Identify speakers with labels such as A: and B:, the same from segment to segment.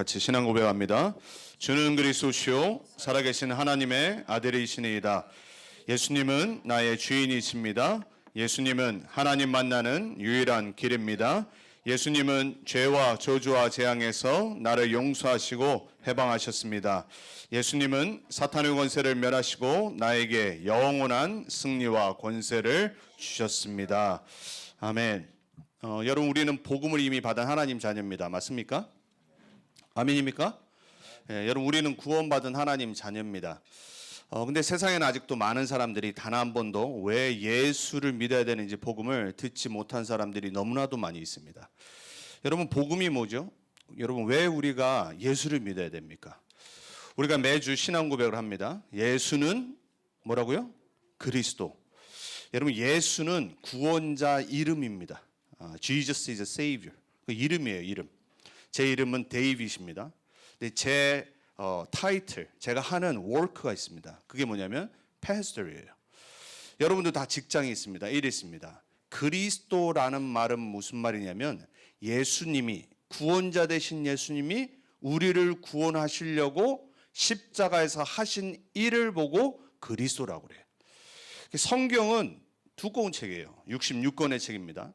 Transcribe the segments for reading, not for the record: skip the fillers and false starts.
A: 같이 신앙 고백합니다. 주는 그리스도시요 살아계신 하나님의 아들이시니이다. 예수님은 나의 주인이십니다. 예수님은 하나님 만나는 유일한 길입니다. 예수님은 죄와 저주와 재앙에서 나를 용서하시고 해방하셨습니다. 예수님은 사탄의 권세를 멸하시고 나에게 영원한 승리와 권세를 주셨습니다. 아멘. 여러분, 우리는 복음을 이미 받은 하나님 자녀입니다. 맞습니까? 아멘입니까? 여러분, 우리는 구원받은 하나님 자녀입니다. 근데 세상에는 아직도 많은 사람들이 단 한 번도 왜 예수를 믿어야 되는지 복음을 듣지 못한 사람들이 너무나도 많이 있습니다. 여러분, 복음이 뭐죠? 여러분, 왜 우리가 예수를 믿어야 됩니까? 우리가 매주 신앙 고백을 합니다. 예수는 뭐라고요? 그리스도. 여러분, 예수는 구원자 이름입니다. Jesus is a Savior. 그 이름이에요, 이름. 제 이름은 데이빗입니다. 근데 제 타이틀, 제가 하는 워크가 있습니다. 그게 뭐냐면 패스터예요. 여러분도 다 직장이 있습니다. 일이 있습니다. 그리스도라는 말은 무슨 말이냐면 예수님이, 구원자 되신 예수님이 우리를 구원하시려고 십자가에서 하신 일을 보고 그리스도라고 그래요. 성경은 두꺼운 책이에요. 66권의 책입니다.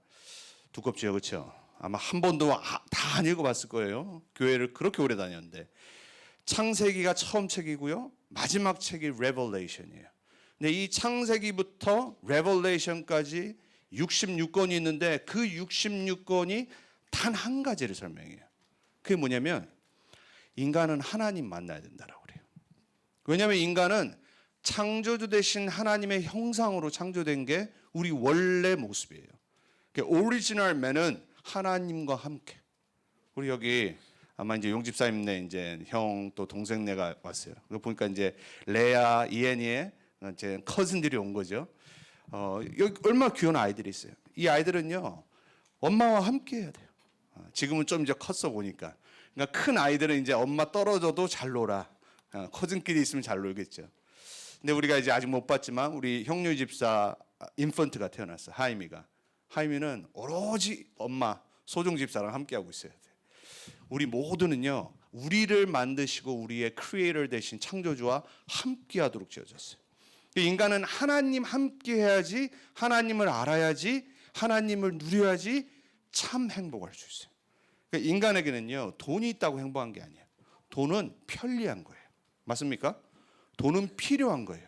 A: 두껍죠, 그렇죠? 아마 한 번도 다 안 읽어봤을 거예요. 교회를 그렇게 오래 다녔는데. 창세기가 처음 책이고요. 마지막 책이 레벨레이션이에요. 근데 이 창세기부터 레벨레이션까지 66권이 있는데 그 66권이 단 한 가지를 설명해요. 그게 뭐냐면 인간은 하나님 만나야 된다라고 그래요. 왜냐하면 인간은 창조주 되신 하나님의 형상으로 창조된 게 우리 원래 모습이에요. 오리지널 맨은 하나님과 함께. 우리 여기 아마 이제 용집사님네 이제 형 또 동생네가 왔어요. 그거 보니까 이제 레아, 이엔이의 제 커슨들이 온 거죠. 여기 얼마나 귀여운 아이들이 있어요. 이 아이들은요 엄마와 함께 해야 돼요. 지금은 좀 이제 컸어 보니까. 그러니까 큰 아이들은 이제 엄마 떨어져도 잘 놀아. 커슨끼리 있으면 잘 놀겠죠. 근데 우리가 이제 아직 못 봤지만 우리 형유 집사 인펀트가 태어났어. 하임이가. 하임이는 오로지 엄마 소중 집사랑 함께 하고 있어야 돼. 우리 모두는요 우리를 만드시고 우리의 크리에이터 되신 창조주와 함께하도록 지어졌어요. 인간은 하나님 함께해야지, 하나님을 알아야지, 하나님을 누려야지 참 행복할 수 있어요. 그러니까 인간에게는요 돈이 있다고 행복한 게 아니에요. 돈은 편리한 거예요. 맞습니까? 돈은 필요한 거예요.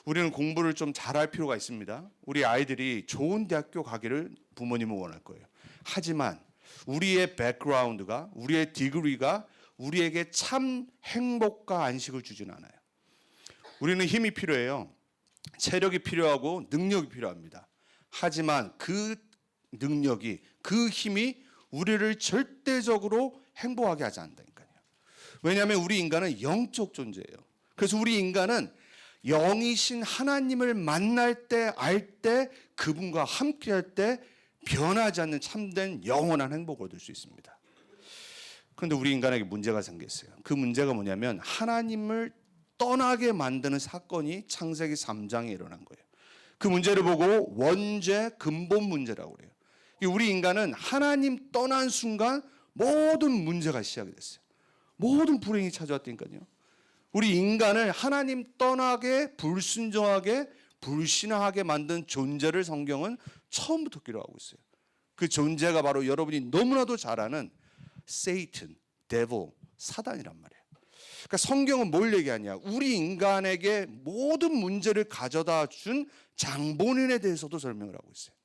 A: 우리는 공부를 좀 잘할 필요가 있습니다. 우리 아이들이 좋은 대학교 가기를 부모님은 원할 거예요. 하지만 우리의 백그라운드가, 우리의 디그리가 우리에게 참 행복과 안식을 주지는 않아요. 우리는 힘이 필요해요. 체력이 필요하고 능력이 필요합니다. 하지만 그 능력이, 그 힘이 우리를 절대적으로 행복하게 하지 않는다니까요. 왜냐하면 우리 인간은 영적 존재예요. 그래서 우리 인간은 영이신 하나님을 만날 때, 알 때, 그분과 함께할 때 변하지 않는 참된 영원한 행복을 얻을 수 있습니다. 그런데 우리 인간에게 문제가 생겼어요. 그 문제가 뭐냐면 하나님을 떠나게 만드는 사건이 창세기 3장에 일어난 거예요. 그 문제를 보고 원죄 근본 문제라고 그래요. 우리 인간은 하나님 떠난 순간 모든 문제가 시작이 됐어요. 모든 불행이 찾아왔다니까요. 우리 인간을 하나님 떠나게, 불순종하게, 불신하게 만든 존재를 성경은 처음부터 기록하고 있어요. 그 존재가 바로 여러분이 너무나도 잘 아는 Satan, Devil, 사단이란 말이에요. 그러니까 성경은 뭘 얘기하냐? 우리 인간에게 모든 문제를 가져다 준 장본인에 대해서도 설명을 하고 있어요.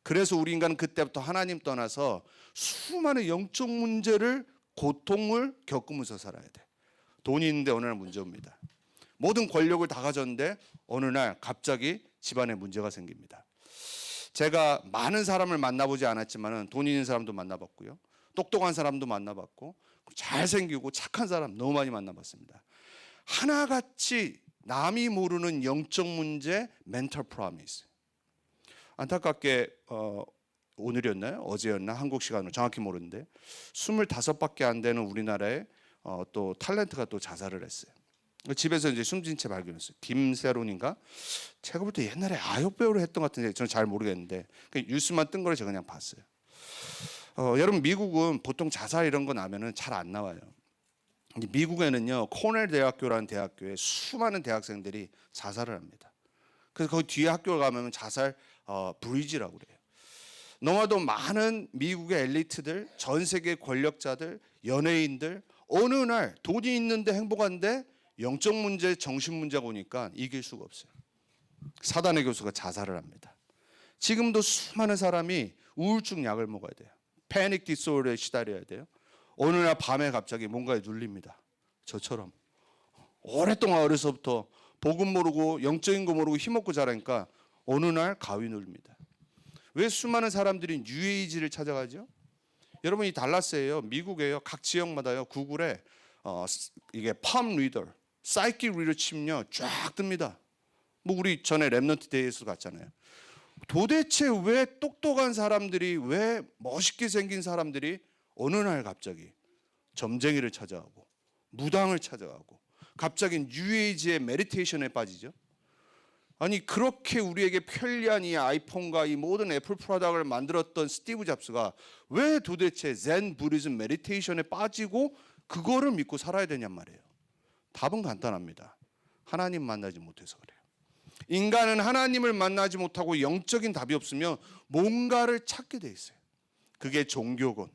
A: 그래서 우리 인간은 그때부터 하나님 떠나서 수많은 영적 문제를, 고통을 겪으면서 살아야 돼. 돈이 있는데 어느 날 문제 옵니다. 모든 권력을 다 가졌는데 어느 날 갑자기 집안에 문제가 생깁니다. 제가 많은 사람을 만나보지 않았지만 돈 있는 사람도 만나봤고요. 똑똑한 사람도 만나봤고 잘생기고 착한 사람 너무 많이 만나봤습니다. 하나같이 남이 모르는 영적 문제, 멘탈 프로미스. 안타깝게 오늘이었나요? 어제였나? 한국 시간으로 정확히 모르는데 25밖에 안 되는 우리나라에 또 탤런트가 또 자살을 했어요. 집에서 이제 숨진 채 발견했어요. 김세론인가? 제가 볼 때 옛날에 아역 배우를 했던 것 같은데 저는 잘 모르겠는데 뉴스만 뜬 걸 제가 그냥 봤어요.
B: 여러분 미국은 보통 자살 이런 거 나면은 잘 안 나와요. 미국에는요 코넬 대학교라는 대학교에 수많은 대학생들이 자살을 합니다. 그래서 거기 뒤에 학교 가면 자살 브리지라고 그래요. 너무나도 많은 미국의 엘리트들, 전 세계 권력자들, 연예인들 어느 날 돈이 있는데 행복한데 영적 문제, 정신 문제가 오니까 이길 수가 없어요. 사단의 교수가 자살을 합니다. 지금도 수많은 사람이 우울증 약을 먹어야 돼요. 패닉 디스오더에 시달려야 돼요. 어느 날 밤에 갑자기 뭔가에 눌립니다. 저처럼 오랫동안 어려서부터 복음 모르고 영적인 거 모르고 힘없고 자라니까 어느 날 가위 눌립니다. 왜 수많은 사람들이 뉴에이지를 찾아가죠? 여러분 이 달라스예요. 미국에요. 각 지역마다요. 구글에 이게 팜 리더, 사이키 리더 치면요 쫙 뜹니다. 뭐 우리 전에 렘넌트 데이에서 갔잖아요. 도대체 왜 똑똑한 사람들이, 왜 멋있게 생긴 사람들이 어느 날 갑자기 점쟁이를 찾아가고 무당을 찾아가고 갑자기 뉴에이지의 메디테이션에 빠지죠? 아니 그렇게 우리에게 편리한 이 아이폰과 이 모든 애플 프로덕트를 만들었던 스티브 잡스가 왜 도대체 젠 부디즘 메디테이션에 빠지고 그거를 믿고 살아야 되냔 말이에요. 답은 간단합니다. 하나님 만나지 못해서 그래요. 인간은 하나님을 만나지 못하고 영적인 답이 없으면 뭔가를 찾게 돼 있어요. 그게 종교건,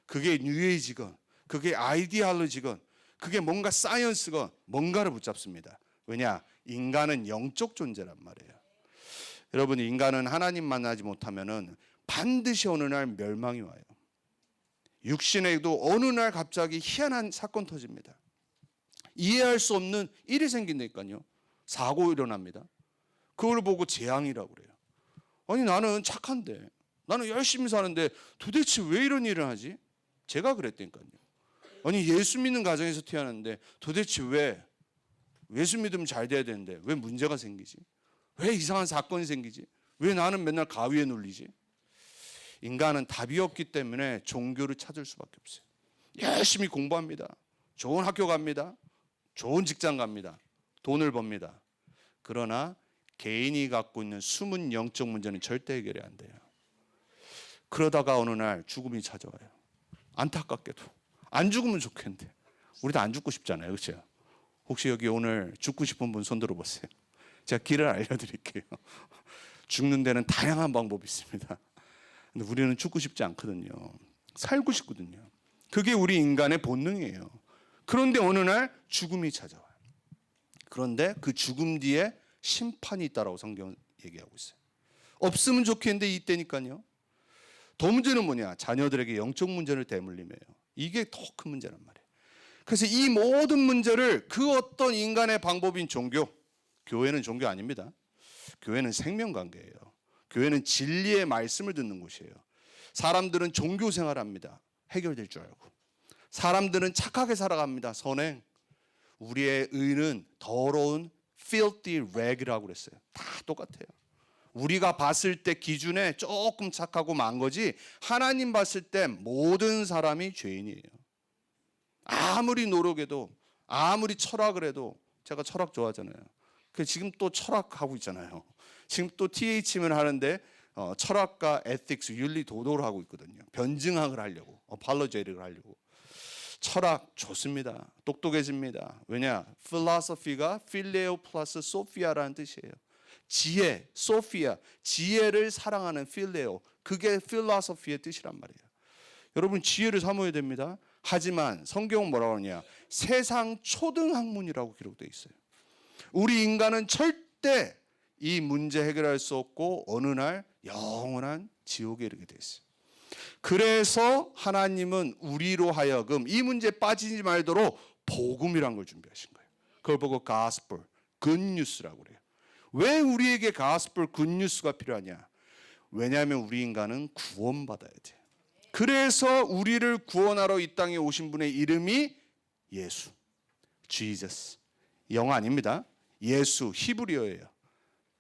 B: 그게 뉴에이지건, 그게 아이디올로지건, 그게 뭔가 사이언스건 뭔가를 붙잡습니다. 왜냐? 인간은 영적 존재란 말이에요. 여러분 인간은 하나님 만나지 못하면은 반드시 어느 날 멸망이 와요. 육신에도 어느 날 갑자기 희한한 사건 터집니다. 이해할 수 없는 일이 생긴다니까요. 사고 일어납니다. 그걸 보고 재앙이라고 그래요. 아니 나는 착한데, 나는 열심히 사는데 도대체 왜 이런 일을 하지? 제가 그랬다니까요. 아니 예수 믿는 가정에서 태어났는데 도대체 왜 예수 믿으면 잘 돼야 되는데 왜 문제가 생기지? 왜 이상한 사건이 생기지? 왜 나는 맨날 가위에 눌리지? 인간은 답이 없기 때문에 종교를 찾을 수밖에 없어요. 열심히 공부합니다. 좋은 학교 갑니다. 좋은 직장 갑니다. 돈을 법니다. 그러나 개인이 갖고 있는 숨은 영적 문제는 절대 해결이 안 돼요. 그러다가 어느 날 죽음이 찾아와요. 안타깝게도. 안 죽으면 좋겠는데. 우리도 안 죽고 싶잖아요. 그렇죠? 혹시 여기 오늘 죽고 싶은 분 손 들어보세요. 제가 길을 알려드릴게요. 죽는 데는 다양한 방법이 있습니다. 근데 우리는 죽고 싶지 않거든요. 살고 싶거든요. 그게 우리 인간의 본능이에요. 그런데 어느 날 죽음이 찾아와요. 그런데 그 죽음 뒤에 심판이 있다라고 성경은 얘기하고 있어요. 없으면 좋겠는데 이때니까요. 더 문제는 뭐냐? 자녀들에게 영적 문제를 대물림해요. 이게 더 큰 문제란 말이에요. 그래서 이 모든 문제를 그 어떤 인간의 방법인 종교, 교회는 종교 아닙니다. 교회는 생명관계예요. 교회는 진리의 말씀을 듣는 곳이에요. 사람들은 종교 생활합니다. 해결될 줄 알고. 사람들은 착하게 살아갑니다. 선행. 우리의 의는 더러운 filthy rag이라고 그랬어요. 다 똑같아요. 우리가 봤을 때 기준에 조금 착하고 만 거지 하나님 봤을 때 모든 사람이 죄인이에요. 아무리 노력해도 아무리 철학을 해도, 제가 철학 좋아하잖아요. 지금 또 철학하고 있잖아요. 지금 또 TH면 하는데 철학과 에틱스, 윤리 도덕을 하고 있거든요. 변증학을 하려고, apologetics를 하려고. 철학 좋습니다. 똑똑해집니다. 왜냐? philosophy가 phileo 플러스 sophia라는 뜻이에요. 지혜, 소피아, 지혜를 사랑하는 phileo, 그게 philosophy의 뜻이란 말이에요. 여러분 지혜를 사모해야 됩니다. 하지만 성경은 뭐라고 하느냐? 세상 초등학문이라고 기록되어 있어요. 우리 인간은 절대 이 문제 해결할 수 없고 어느 날 영원한 지옥에 이르게 되어 있어요. 그래서 하나님은 우리로 하여금 이 문제에 빠지지 말도록 복음이란 걸 준비하신 거예요. 그걸 보고 가스펠, 굿뉴스라고 그래요. 왜 우리에게 가스펠, 굿뉴스가 필요하냐? 왜냐하면 우리 인간은 구원받아야 돼요. 그래서 우리를 구원하러 이 땅에 오신 분의 이름이 예수, Jesus. 영어 아닙니다. 예수, 히브리어예요.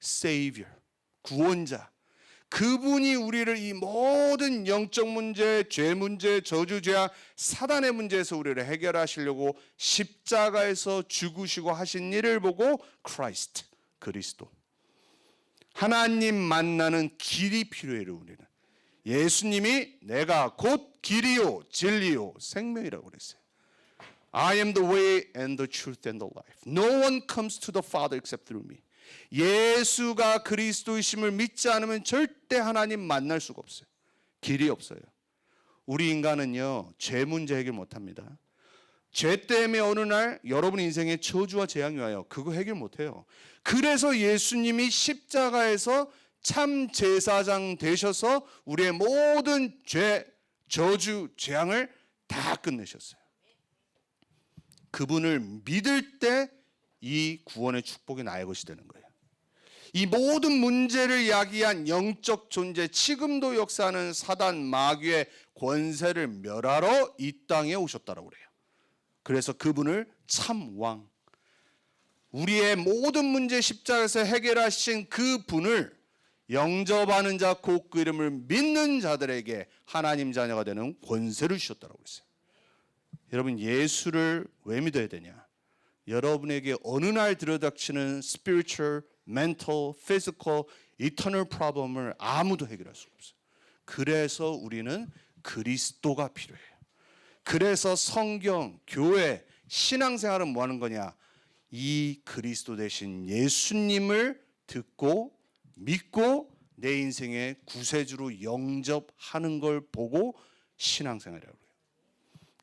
B: Savior, 구원자. 그분이 우리를 이 모든 영적 문제, 죄 문제, 저주, 죄악, 사단의 문제에서 우리를 해결하시려고 십자가에서 죽으시고 하신 일을 보고 Christ, 그리스도. 하나님 만나는 길이 필요해요. 우리는 예수님이 내가 곧 길이요 진리요 생명이라고 그랬어요. I am the way and the truth and the life. No one comes to the Father except through me. 예수가 그리스도이심을 믿지 않으면 절대 하나님 만날 수가 없어요. 길이 없어요. 우리 인간은요, 죄 문제 해결 못합니다. 죄 때문에 어느 날 여러분 인생에 저주와 재앙이 와요. 그거 해결 못해요. 그래서 예수님이 십자가에서 참 제사장 되셔서 우리의 모든 죄, 저주, 재앙을 다 끝내셨어요. 그분을 믿을 때 이 구원의 축복이 나의 것이 되는 거예요. 이 모든 문제를 야기한 영적 존재, 지금도 역사하는 사단 마귀의 권세를 멸하러 이 땅에 오셨다라고 그래요. 그래서 그분을 참 왕, 우리의 모든 문제 십자가에서 해결하신 그 분을 영접하는 자, 곧 그 이름을 믿는 자들에게 하나님 자녀가 되는 권세를 주셨다고 했어요. 여러분, 예수를 왜 믿어야 되냐? 여러분에게 어느 날 들여닥치는 spiritual, mental, physical, eternal problem을 아무도 해결할 수가 없어요. 그래서 우리는 그리스도가 필요해요. 그래서 성경, 교회, 신앙생활은 뭐 하는 거냐? 이 그리스도 대신 예수님을 듣고 믿고 내 인생의 구세주로 영접하는 걸 보고 신앙생활이라고 해요.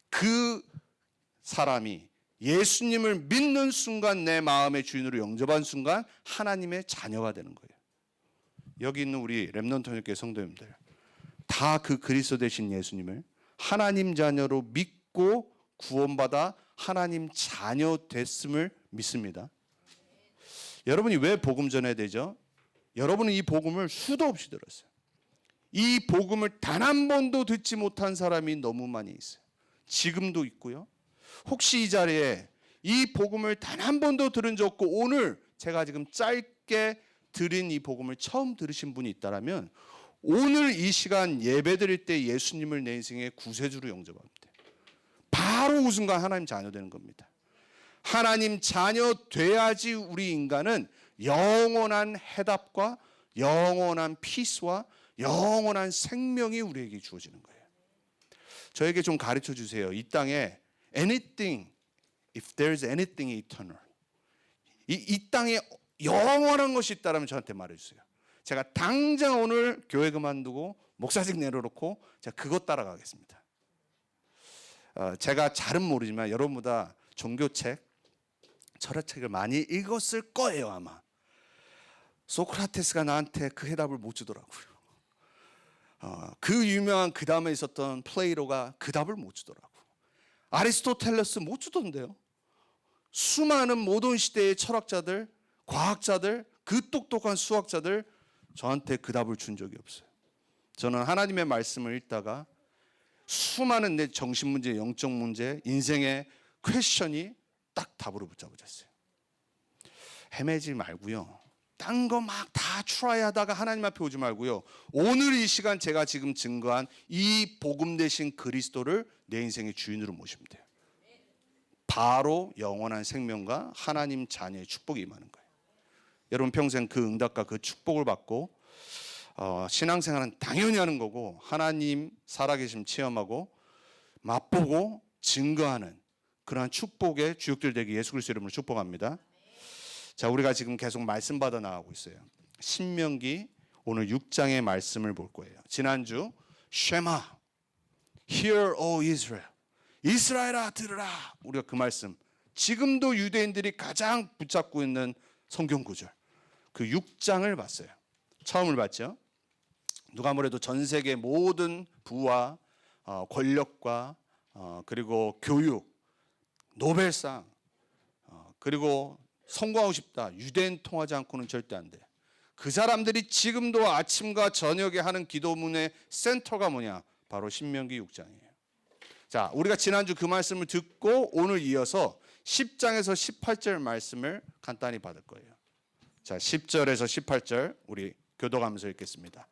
B: 그 사람이 예수님을 믿는 순간 내 마음의 주인으로 영접한 순간 하나님의 자녀가 되는 거예요. 여기 있는 우리 렘넌트 교회 성도님들 다 그 그리스도 되신 예수님을 하나님 자녀로 믿고 구원받아 하나님 자녀 됐음을 믿습니다. 여러분이 왜 복음 전해야 되죠? 여러분은 이 복음을 수도 없이 들었어요. 이 복음을 단 한 번도 듣지 못한 사람이 너무 많이 있어요. 지금도 있고요. 혹시 이 자리에 이 복음을 단 한 번도 들은 적 없고 오늘 제가 지금 짧게 드린 이 복음을 처음 들으신 분이 있다면 오늘 이 시간 예배 드릴 때 예수님을 내 인생의 구세주로 영접합니다. 바로 그 순간 하나님 자녀 되는 겁니다. 하나님 자녀 돼야지 우리 인간은 영원한 해답과 영원한 피스와 영원한 생명이 우리에게 주어지는 거예요. 저에게 좀 가르쳐 주세요. 이 땅에 anything, if there's anything eternal, 이 땅에 영원한 것이 있다면 저한테 말해주세요. 제가 당장 오늘 교회 그만두고 목사직 내려놓고 제가 그것 따라가겠습니다. 제가 잘은 모르지만 여러분보다 종교책, 철학책을 많이 읽었을 거예요 아마. 소크라테스가 나한테 그 해답을 못 주더라고요. 그 유명한 그 다음에 있었던 플레이로가 그 답을 못 주더라고. 아리스토텔레스 못 주던데요. 수많은 모던 시대의 철학자들, 과학자들, 그 똑똑한 수학자들 저한테 그 답을 준 적이 없어요. 저는 하나님의 말씀을 읽다가 수많은 내 정신 문제, 영적 문제, 인생의 퀘스천이 딱 답으로 붙잡아졌어요. 헤매지 말고요. 딴 거 막 다 트라이하다가 하나님 앞에 오지 말고요. 오늘 이 시간 제가 지금 증거한 이 복음 되신 그리스도를 내 인생의 주인으로 모시면 돼요. 바로 영원한 생명과 하나님 자녀의 축복이 임하는 거예요. 여러분 평생 그 응답과 그 축복을 받고 신앙생활은 당연히 하는 거고 하나님 살아계심 체험하고 맛보고 증거하는 그러한 축복의 주역들 되게 예수 그리스도 이름으로 축복합니다. 자, 우리가 지금 계속 말씀 받아 나가고 있어요. 신명기 오늘 6장의 말씀을 볼 거예요. 지난주 쉐마, Hear O Israel, 이스라엘아 들으라. 우리가 그 말씀 지금도 유대인들이 가장 붙잡고 있는 성경 구절 그 6장을 봤어요. 처음을 봤죠. 누가 뭐래도 전 세계 모든 부와 권력과 그리고 교육, 노벨상 그리고 성공하고 싶다. 유대인 통하지 않고는 절대 안 돼. 그 사람들이 지금도 아침과 저녁에 하는 기도문의 센터가 뭐냐? 바로 신명기 6장이에요. 자, 우리가 지난주 그 말씀을 듣고 오늘 이어서 10장에서 18절 말씀을 간단히 받을 거예요. 자, 10절에서 18절 우리 교도가면서 읽겠습니다.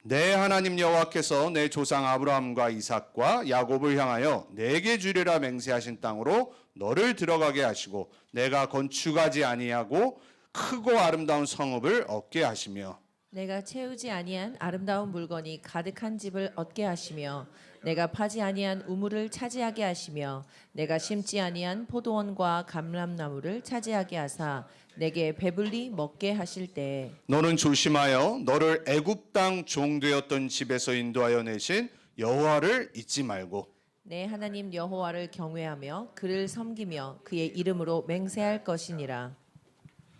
B: 내 하나님 여호와께서 내 조상 아브라함과 이삭과 야곱을 향하여 내게 주리라 맹세하신 땅으로 너를 들어가게 하시고 내가 건축하지 아니하고 크고 아름다운 성읍을 얻게 하시며
C: 내가 채우지 아니한 아름다운 물건이 가득한 집을 얻게 하시며 내가 파지 아니한 우물을 차지하게 하시며 내가 심지 아니한 포도원과 감람나무를 차지하게 하사 내게 배불리 먹게 하실 때에
A: 너는 조심하여 너를 애굽 땅 종되었던 집에서 인도하여 내신 여호와를 잊지 말고
C: 내 하나님 여호와를 경외하며 그를 섬기며 그의 이름으로 맹세할 것이니라.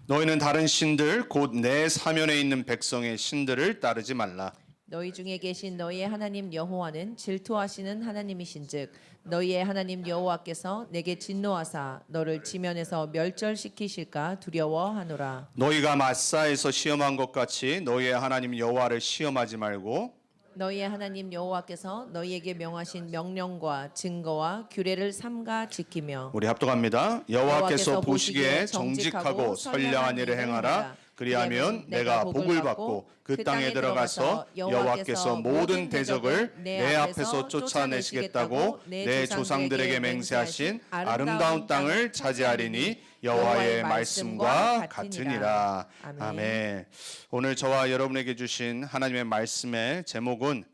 A: 너희는 다른 신들 곧 내 사면에 있는 백성의 신들을 따르지 말라.
C: 너희 중에 계신 너희의 하나님 여호와는 질투하시는 하나님이신즉 너희의 하나님 여호와께서 내게 진노하사 너를 지면에서 멸절시키실까 두려워하노라.
A: 너희가 마사에서 시험한 것 같이 너희의 하나님 여호와를 시험하지 말고
C: 너희의 하나님 여호와께서 너희에게 명하신 명령과 증거와 규례를 삼가 지키며
A: 우리 합독합니다. 여호와께서 보시기에 정직하고 선량한 일을 행하라. 그리하면 내가 복을 받고 그 땅에 들어가서 여호와께서 모든 대적을 내 앞에서 쫓아내시겠다고 내 조상들에게 맹세하신 아름다운 땅을 차지하리니 여호와의 말씀과 같으니라. 아멘. 오늘 저와 여러분에게 주신 하나님의 말씀의 제목은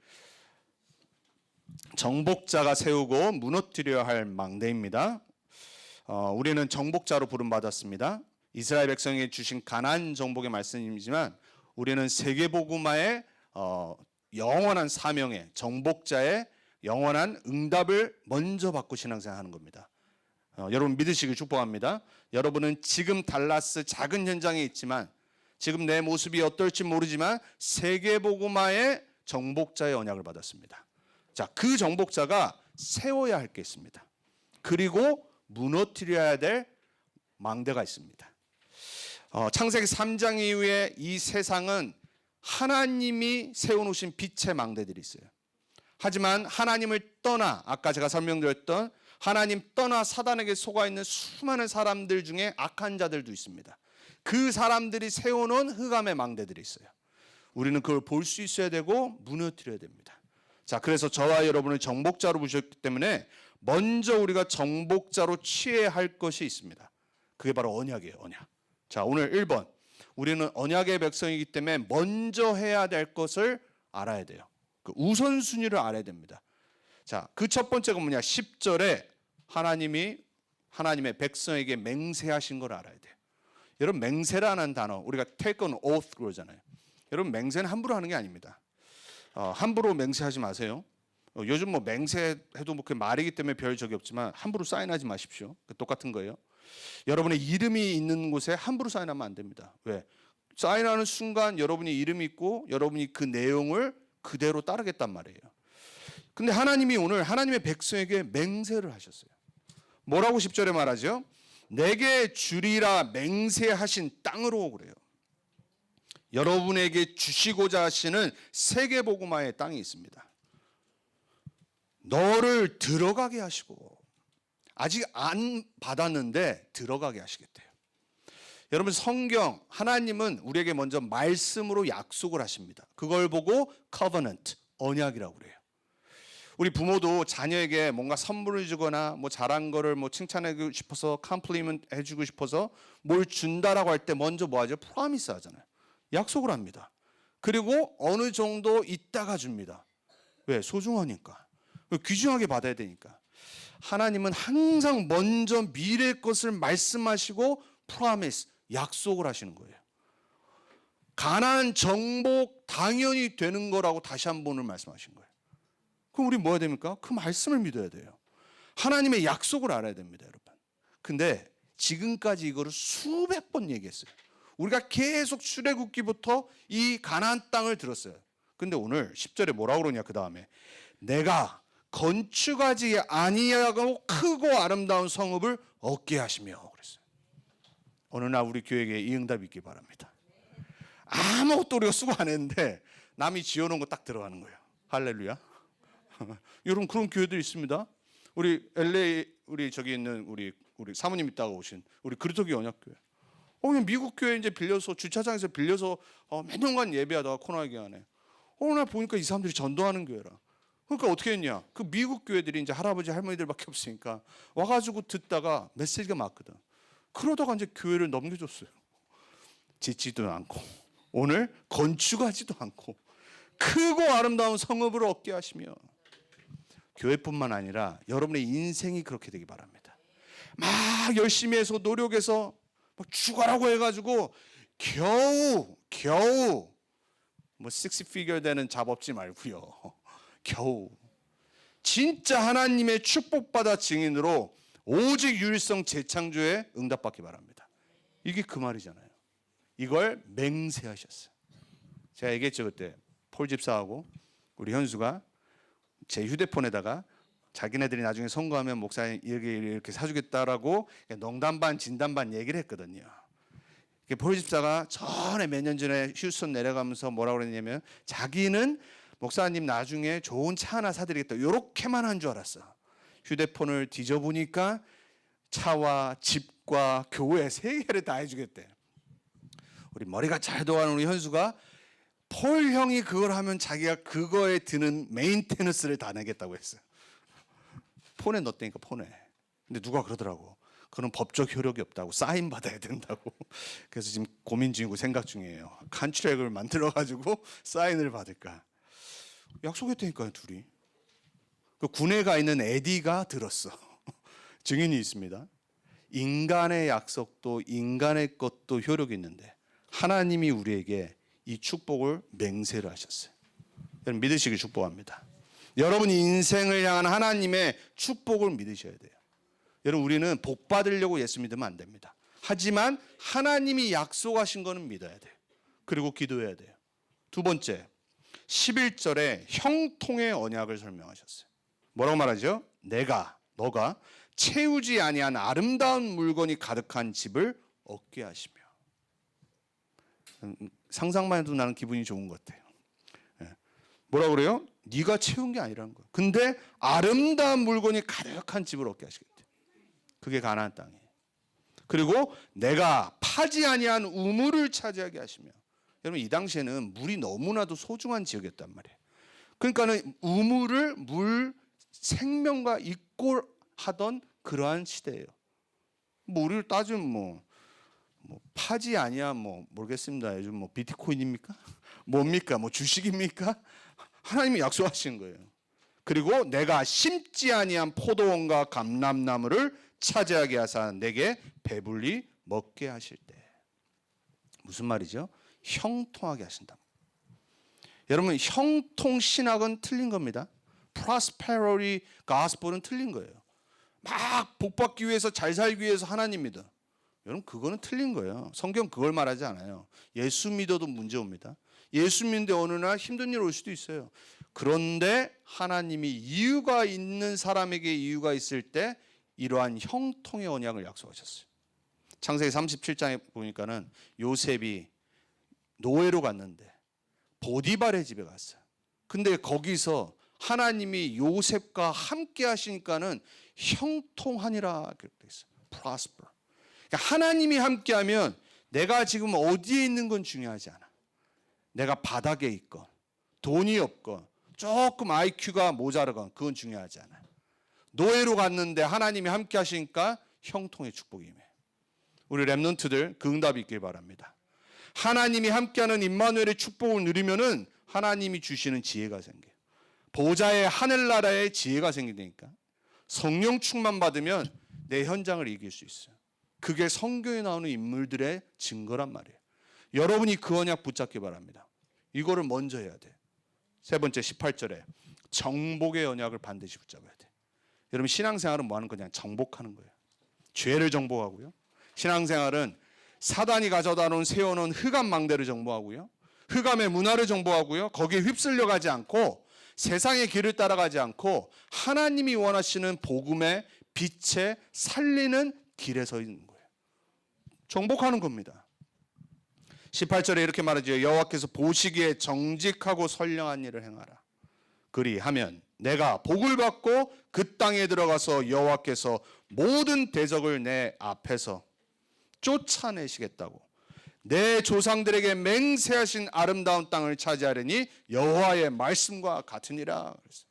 A: 정복자가 세우고 무너뜨려야 할 망대입니다. 우리는 정복자로 부름받았습니다. 이스라엘 백성에게 주신 가나안 정복의 말씀이지만 우리는 세계복음화의 영원한 사명의 정복자의 영원한 응답을 먼저 받고 신앙생활하는 겁니다. 여러분 믿으시길 축복합니다. 여러분은 지금 달라스 작은 현장에 있지만 지금 내 모습이 어떨지 모르지만 세계복음화의 정복자의 언약을 받았습니다. 자, 그 정복자가 세워야 할 게 있습니다. 그리고 무너뜨려야 될 망대가 있습니다. 창세기 3장 이후에 이 세상은 하나님이 세워놓으신 빛의 망대들이 있어요. 하지만 하나님을 떠나 아까 제가 설명드렸던 하나님 떠나 사단에게 속아 있는 수많은 사람들 중에 악한 자들도 있습니다. 그 사람들이 세워놓은 흑암의 망대들이 있어요. 우리는 그걸 볼 수 있어야 되고 무너뜨려야 됩니다. 자, 그래서 저와 여러분을 정복자로 부르셨기 때문에 먼저 우리가 정복자로 취해야 할 것이 있습니다. 그게 바로 언약이에요. 언약. 자, 오늘 1번. 우리는 언약의 백성이기 때문에 먼저 해야 될 것을 알아야 돼요. 그 우선순위를 알아야 됩니다. 자, 그 첫 번째가 뭐냐? 10절에 하나님이 하나님의 백성에게 맹세하신 걸 알아야 돼요. 여러분 맹세라는 단어 우리가 take an oath 그러잖아요. 여러분 맹세는 함부로 하는 게 아닙니다. 함부로 맹세하지 마세요. 요즘 뭐 맹세해도 뭐 그 말이기 때문에 별 적이 없지만 함부로 사인하지 마십시오. 똑같은 거예요. 여러분의 이름이 있는 곳에 함부로 사인하면 안 됩니다. 왜? 사인하는 순간 여러분이 이름이 있고 여러분이 그 내용을 그대로 따르겠단 말이에요. 근데 하나님이 오늘 하나님의 백성에게 맹세를 하셨어요. 뭐라고 10절에 말하죠? 내게 주리라 맹세하신 땅으로 그래요. 여러분에게 주시고자 하시는 세계복음화의 땅이 있습니다. 너를 들어가게 하시고 아직 안 받았는데 들어가게 하시겠대요. 여러분 성경 하나님은 우리에게 먼저 말씀으로 약속을 하십니다. 그걸 보고 covenant 언약이라고 그래요. 우리 부모도 자녀에게 뭔가 선물을 주거나 뭐 잘한 거를 뭐 칭찬하고 싶어서 컴플리먼트 해주고 싶어서 뭘 준다라고 할 때 먼저 뭐 하죠? 프로미스 하잖아요. 약속을 합니다. 그리고 어느 정도 있다가 줍니다. 왜? 소중하니까. 귀중하게 받아야 되니까. 하나님은 항상 먼저 미래 것을 말씀하시고 프로미스 약속을 하시는 거예요. 가나안 정복 당연히 되는 거라고 다시 한 번을 말씀하신 거예요. 그럼 우리 뭐 해야 됩니까? 그 말씀을 믿어야 돼요. 하나님의 약속을 알아야 됩니다, 여러분. 근데 지금까지 이거를 수백 번 얘기했어요. 우리가 계속 출애굽기부터 이 가나안 땅을 들었어요. 근데 오늘 10절에 뭐라고 그러냐 그 다음에 내가 건축하지 아니하고 크고 아름다운 성읍을 얻게 하시며 그랬어요. 어느 날 우리 교회에 이 응답이 있기 바랍니다. 아무것도 우리가 수고 안 했는데 남이 지어놓은 거 딱 들어가는 거예요. 할렐루야. 여러분 그런 교회들 있습니다. 우리 LA 우리 저기 있는 우리 사모님 있다가 오신 우리 그리스도교 언약교회. 그냥 미국 교회 이제 빌려서 주차장에서 빌려서 몇 년간 예배하다가 코로나 기간에 어느 날 보니까 이 사람들이 전도하는 교회라. 그러니까 어떻게 했냐? 그 미국 교회들이 이제 할아버지 할머니들밖에 없으니까 와가지고 듣다가 메시지가 맞거든. 그러다가 이제 교회를 넘겨줬어요. 짓지도 않고
B: 오늘 건축하지도 않고 크고 아름다운 성읍을 얻게 하시며, 교회뿐만 아니라 여러분의 인생이 그렇게 되기 바랍니다. 막 열심히 해서 노력해서 막 죽어라고 해가지고 겨우 뭐 6피겨 되는 잡 없지 말고요. 겨우 진짜 하나님의 축복받아 증인으로 오직 유일성 재창조에 응답받기 바랍니다. 이게 그 말이잖아요. 이걸 맹세하셨어요. 제가 얘기했죠, 그때 폴 집사하고 우리 현수가 제 휴대폰에다가 자기네들이 나중에 선거하면 목사님 이렇게 사주겠다라고 농담 반 진담 반 얘기를 했거든요. 폴 집사가 전에 몇 년 전에 휴스턴 내려가면서 뭐라고 그랬냐면, 자기는 목사님 나중에 좋은 차 하나 사드리겠다, 이렇게만 한 줄 알았어. 휴대폰을 뒤져보니까 차와 집과 교회 세 개를 다 해주겠대. 우리 머리가 잘 돌아가는 우리 현수가 폴 형이 그걸 하면 자기가 그거에 드는 메인테너스를 다 내겠다고 했어요. 폰에 넣었다니까, 폰에. 근데 누가 그러더라고, 그건 법적 효력이 없다고, 사인 받아야 된다고. 그래서 지금 고민 중이고 생각 중이에요. 컨트랙을 만들어 가지고 사인을 받을까. 약속했다니까요, 둘이. 그 군에 가 있는 에디가 들었어. 증인이 있습니다. 인간의 약속도 인간의 것도 효력이 있는데 하나님이 우리에게 이 축복을 맹세를 하셨어요. 여러분 믿으시길 축복합니다. 여러분이 인생을 향한 하나님의 축복을 믿으셔야 돼요. 여러분 우리는 복 받으려고 예수 믿으면 안 됩니다. 하지만 하나님이 약속하신 거는 믿어야 돼요. 그리고 기도해야 돼요. 두 번째, 11절에 형통의 언약을 설명하셨어요. 뭐라고 말하죠? 너가 채우지 아니한 아름다운 물건이 가득한 집을 얻게 하시며. 상상만 해도 나는 기분이 좋은 것 같아요. 뭐라고 그래요? 네가 채운 게 아니라는 거예요. 근데 아름다운 물건이 가득한 집을 얻게 하시겠대. 그게 가나안 땅이에요. 그리고 내가 파지 아니한 우물을 차지하게 하시며. 여러분 이 당시에는 물이 너무나도 소중한 지역이었단 말이에요. 그러니까는 우물을 물 생명과 이꼴하던 그러한 시대예요. 뭐 우리를 따지면 뭐 파지 아니야 뭐 모르겠습니다. 요즘 뭐 비트코인입니까? 뭡니까? 뭐 주식입니까? 하나님이 약속하신 거예요. 그리고 내가 심지 아니한 포도원과 감람나무를 차지하게 하사 내게 배불리 먹게 하실 때. 무슨 말이죠? 형통하게 하신다. 여러분 형통 신학은 틀린 겁니다. prosperity gospel은 틀린 거예요. 막 복받기 위해서 잘 살기 위해서 하나님 믿어. 여러분 그거는 틀린 거예요. 성경 그걸 말하지 않아요. 예수 믿어도 문제 옵니다. 예수 믿는데 어느 날 힘든 일 올 수도 있어요. 그런데 하나님이 이유가 있는 사람에게 이유가 있을 때 이러한 형통의 언약을 약속하셨어요. 창세기 37장에 보니까는 요셉이 노예로 갔는데 보디발의 집에 갔어요. 근데 거기서 하나님이 요셉과 함께 하시니까는 형통하니라 그렇게 돼 있어요. prosper. 그러니까 하나님이 함께하면 내가 지금 어디에 있는 건 중요하지 않아. 내가 바닥에 있건 돈이 없건 조금 IQ가 모자르건 그건 중요하지 않아요. 노예로 갔는데 하나님이 함께 하시니까 형통의 축복이 임해. 우리 렘넌트들 그 응답이 있길 바랍니다. 하나님이 함께하는 임마누엘의 축복을 누리면은 하나님이 주시는 지혜가 생겨요. 보좌의 하늘나라의 지혜가 생긴다니까. 성령 충만 받으면 내 현장을 이길 수 있어요. 그게 성경에 나오는 인물들의 증거란 말이에요. 여러분이 그 언약 붙잡기 바랍니다. 이거를 먼저 해야 돼. 세 번째 18절에 정복의 언약을 반드시 붙잡아야 돼. 여러분 신앙생활은 뭐 하는 거냐? 정복하는 거예요. 죄를 정복하고요. 신앙생활은 사단이 가져다 놓은 세워놓은 흑암 망대를 정복하고요. 흑암의 문화를 정복하고요. 거기에 휩쓸려 가지 않고 세상의 길을 따라가지 않고 하나님이 원하시는 복음의 빛에 살리는 길에 서 있는 거예요. 정복하는 겁니다. 18절에 이렇게 말하죠. 여호와께서 보시기에 정직하고 선량한 일을 행하라. 그리하면 내가 복을 받고 그 땅에 들어가서 여호와께서 모든 대적을 내 앞에서 쫓아내시겠다고 내 조상들에게 맹세하신 아름다운 땅을 차지하려니 여호와의 말씀과 같으니라. 그랬어요.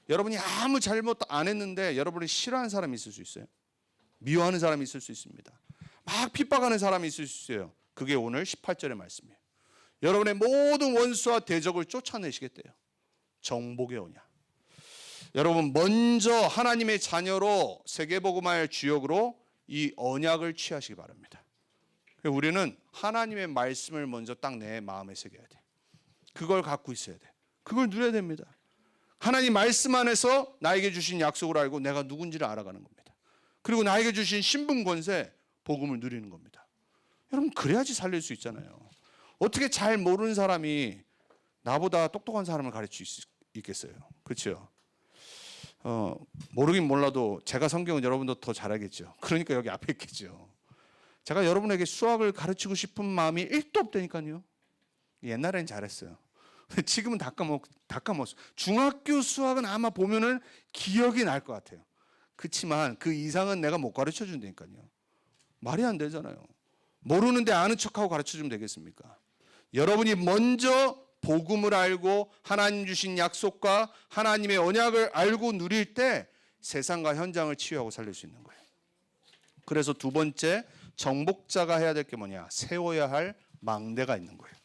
B: 여러분이 아무 잘못 안 했는데 여러분이 싫어하는 사람이 있을 수 있어요. 미워하는 사람이 있을 수 있습니다. 막 핍박하는 사람이 있을 수 있어요. 그게 오늘 18절의 말씀이에요. 여러분의 모든 원수와 대적을 쫓아내시겠대요. 정복의 언약. 여러분 먼저 하나님의 자녀로 세계복음화의 주역으로 이 언약을 취하시기 바랍니다. 우리는 하나님의 말씀을 먼저 딱 내 마음에 새겨야 돼. 그걸 갖고 있어야 돼. 그걸 누려야 됩니다. 하나님 말씀 안에서 나에게 주신 약속을 알고 내가 누군지를 알아가는 겁니다. 그리고 나에게 주신 신분 권세 복음을 누리는 겁니다. 여러분 그래야지 살릴 수 있잖아요. 어떻게 잘 모르는 사람이 나보다 똑똑한 사람을 가르칠 수 있겠어요? 그렇죠? 모르긴 몰라도 제가 성경은 여러분도 더 잘 알겠죠. 그러니까 여기 앞에 있겠죠. 제가 여러분에게 수학을 가르치고 싶은 마음이 1도 없다니까요. 옛날엔 잘했어요. 지금은 다 까먹었어요. 중학교 수학은 아마 보면은 기억이 날 것 같아요. 그렇지만 그 이상은 내가 못 가르쳐 준다니까요. 말이 안 되잖아요. 모르는데 아는 척하고 가르쳐 주면 되겠습니까? 여러분이 먼저 복음을 알고 하나님 주신 약속과 하나님의 언약을 알고 누릴 때 세상과 현장을 치유하고 살릴 수 있는 거예요. 그래서 두 번째 정복자가 해야 될 게 뭐냐? 세워야 할 망대가 있는 거예요.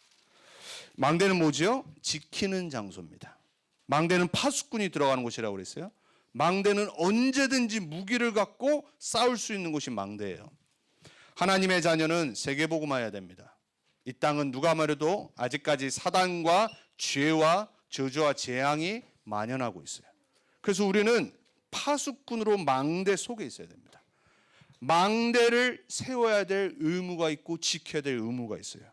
B: 망대는 뭐죠? 지키는 장소입니다. 망대는 파수꾼이 들어가는 곳이라고 그랬어요. 망대는 언제든지 무기를 갖고 싸울 수 있는 곳이 망대예요. 하나님의 자녀는 세계복음화해야 됩니다. 이 땅은 누가 말해도 아직까지 사단과 죄와 저주와 재앙이 만연하고 있어요. 그래서 우리는 파수꾼으로 망대 속에 있어야 됩니다. 망대를 세워야 될 의무가 있고 지켜야 될 의무가 있어요.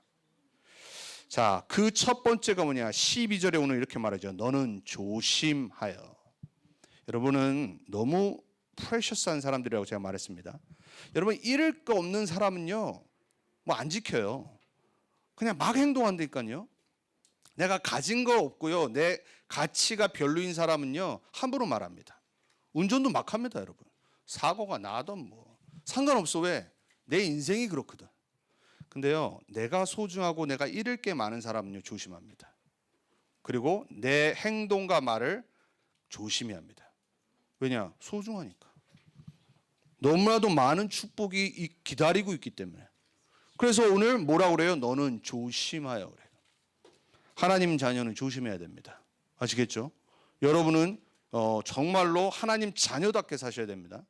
B: 자, 그 첫 번째가 뭐냐? 12절에 오늘 이렇게 말하죠. 너는 조심하여. 여러분은 너무 프레셔스한 사람들이라고 제가 말했습니다. 여러분 잃을 거 없는 사람은요, 뭐 안 지켜요. 그냥 막 행동한다니까요. 내가 가진 거 없고요, 내 가치가 별로인 사람은요 함부로 말합니다. 운전도 막 합니다, 여러분. 사고가 나든 뭐 상관없어. 왜? 내 인생이 그렇거든. 근데요, 내가 소중하고 내가 잃을 게 많은 사람은요 조심합니다. 그리고 내 행동과 말을 조심해야 합니다. 왜냐? 소중하니까. 너무나도 많은 축복이 기다리고 있기 때문에. 그래서 오늘 뭐라고 그래요? 너는 조심하여 그래요. 하나님 자녀는 조심해야 됩니다. 아시겠죠? 여러분은 정말로 하나님 자녀답게 사셔야 됩니다.